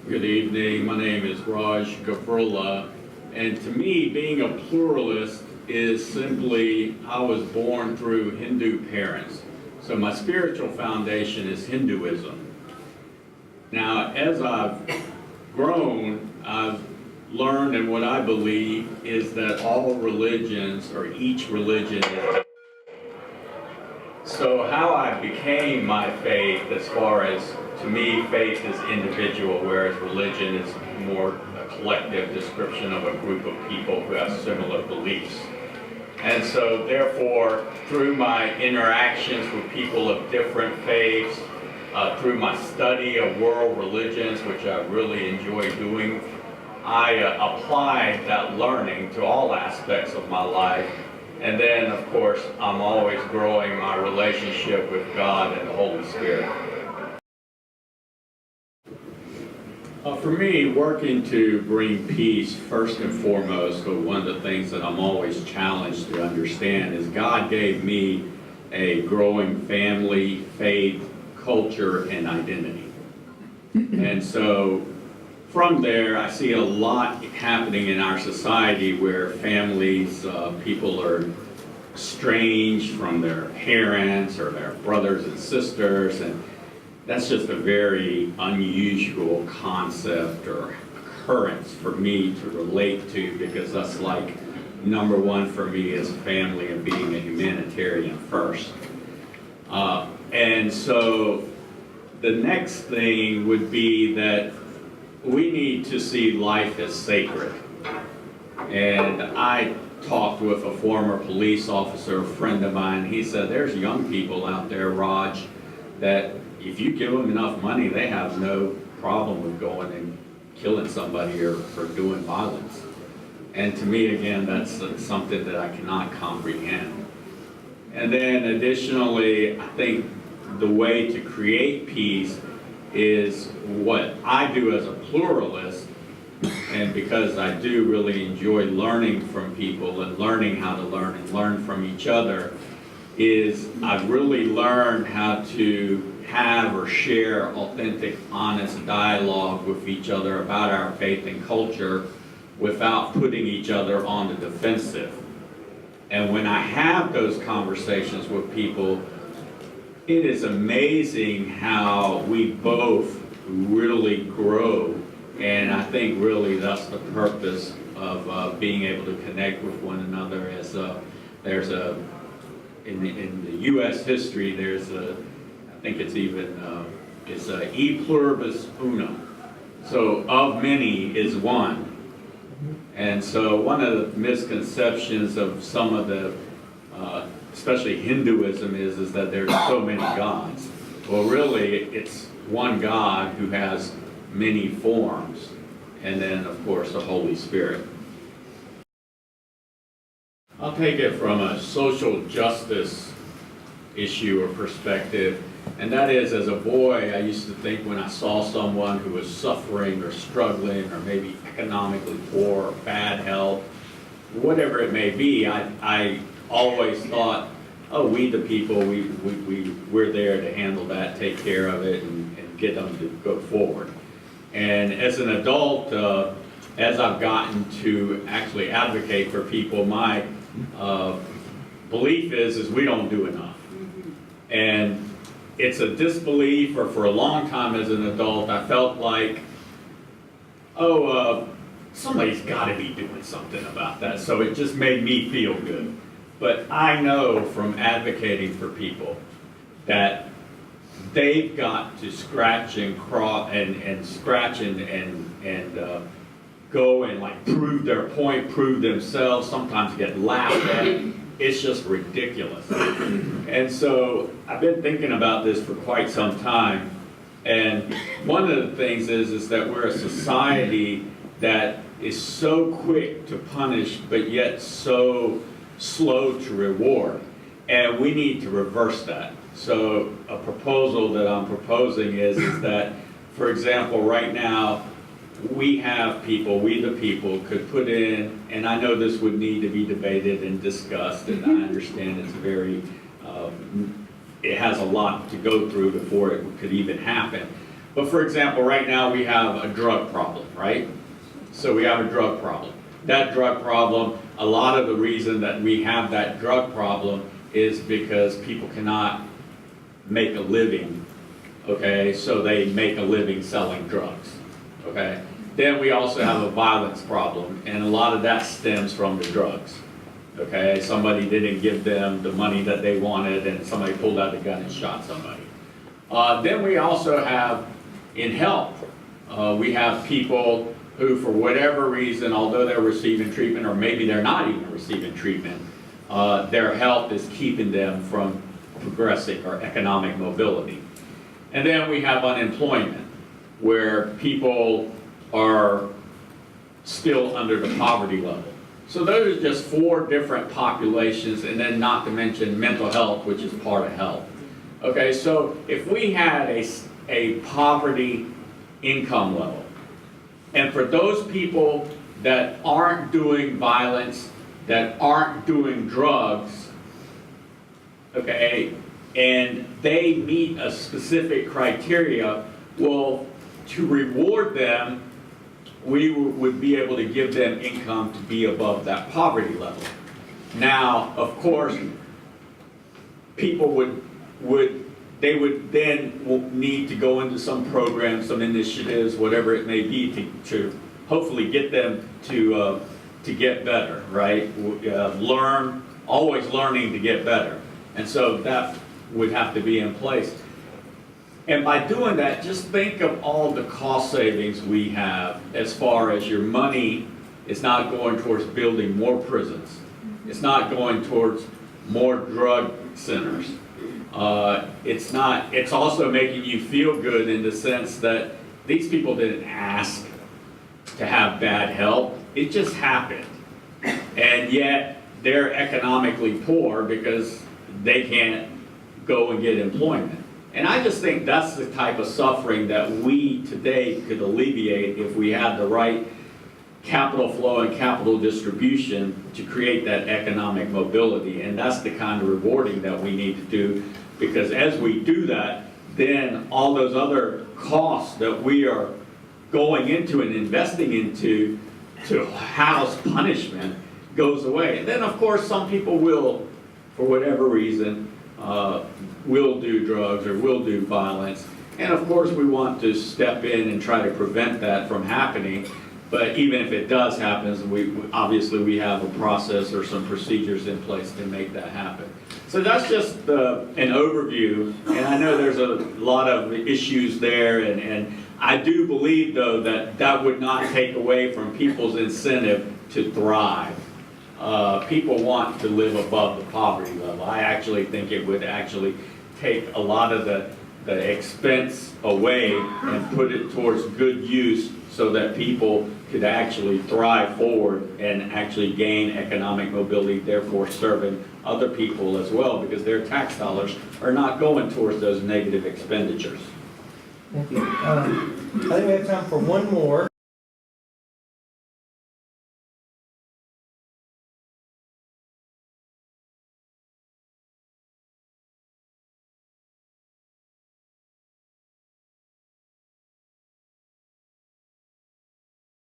Good evening. My name is Raj Gavurla, and to me, being a pluralist is simply I was born through Hindu parents. So my spiritual foundation is Hinduism. Now, as I've grown, I've learned, and what I believe is that all religions, or each religion, so how I became my faith, as far as, to me, faith is individual, whereas religion is more a collective description of a group of people who have similar beliefs. And so therefore, through my interactions with people of different faiths, through my study of world religions, which I really enjoy doing, I apply that learning to all aspects of my life. And then, of course, I'm always growing my relationship with God and the Holy Spirit. For me, working to bring peace, first and foremost, but one of the things that I'm always challenged to understand is God gave me a growing family, faith, culture, and identity. And so from there, I see a lot happening in our society where families, people are estranged from their parents or their brothers and sisters, and that's just a very unusual concept or occurrence for me to relate to, because that's like number one for me is family and being a humanitarian first. And so the next thing would be that we need to see life as sacred. And I talked with a former police officer, a friend of mine. He said, there's young people out there, Raj, that if you give them enough money, they have no problem with going and killing somebody or doing violence. And to me, again, that's something that I cannot comprehend. And then additionally, I think the way to create peace is what I do as a pluralist, and because I do really enjoy learning from people and learning how to learn and learn from each other, is I've really learned how to have or share authentic, honest dialogue with each other about our faith and culture without putting each other on the defensive. And when I have those conversations with people, it is amazing how we both really grow, and I think really that's the purpose of being able to connect with one another. As there's in the U.S. history, there's I think it's even it's e pluribus unum. So of many is one, and so one of the misconceptions of some of the especially Hinduism is that there's so many gods. Well, really, it's one God who has many forms, and then, of course, the Holy Spirit. I'll take it from a social justice issue or perspective, and that is, as a boy, I used to think when I saw someone who was suffering or struggling or maybe economically poor or bad health, whatever it may be, I always thought, oh, we the people, we're there to handle that, take care of it, and get them to go forward. And as an adult, as I've gotten to actually advocate for people, my belief is we don't do enough. And it's a disbelief, or for a long time as an adult, I felt like, somebody's got to be doing something about that. So it just made me feel good. But I know from advocating for people that they've got to scratch and crawl and scratch and go and like prove their point, prove themselves, sometimes get laughed at. It's just ridiculous. And so I've been thinking about this for quite some time. And one of the things is that we're a society that is so quick to punish, but yet so slow to reward. And we need to reverse that. So a proposal that I'm proposing is that, for example, right now, we have people, we the people, could put in, and I know this would need to be debated and discussed, and I understand it's very, it has a lot to go through before it could even happen. But for example, right now we have a drug problem, right? So we have a drug problem. That drug problem, a lot of the reason that we have that drug problem is because people cannot make a living, okay? So they make a living selling drugs, okay? Then we also have a violence problem, and a lot of that stems from the drugs, okay? Somebody didn't give them the money that they wanted, and somebody pulled out a gun and shot somebody. Then we also have, in health, we have people who, for whatever reason, although they're receiving treatment, or maybe they're not even receiving treatment, their health is keeping them from progressing or economic mobility. And then we have unemployment, where people are still under the poverty level. So those are just 4 different populations, and then not to mention mental health, which is part of health. Okay, so if we had a poverty income level, and for those people that aren't doing violence, that aren't doing drugs, okay, and they meet a specific criteria, well, to reward them, we would be able to give them income to be above that poverty level. Now, of course, people would then need to go into some programs, some initiatives, whatever it may be, to hopefully get them to get better, right? Learn, always learning to get better. And so that would have to be in place. And by doing that, just think of all the cost savings we have as far as your money is not going towards building more prisons. It's not going towards more drug centers. It's also making you feel good in the sense that these people didn't ask to have bad health. It just happened. And yet they're economically poor because they can't go and get employment. And I just think that's the type of suffering that we today could alleviate if we had the right capital flow and capital distribution to create that economic mobility. And that's the kind of rewarding that we need to do, because as we do that, then all those other costs that we are going into and investing into to house punishment goes away. And then of course some people will, for whatever reason, will do drugs or will do violence. And of course we want to step in and try to prevent that from happening. But even if it does happen, obviously we have a process or some procedures in place to make that happen. So that's just an overview. And I know there's a lot of issues there. And I do believe, though, that that would not take away from people's incentive to thrive. People want to live above the poverty level. I actually think it would actually take a lot of the expense away and put it towards good use so that people could actually thrive forward and actually gain economic mobility, therefore serving other people as well, because their tax dollars are not going towards those negative expenditures. Thank you. I think we have time for one more.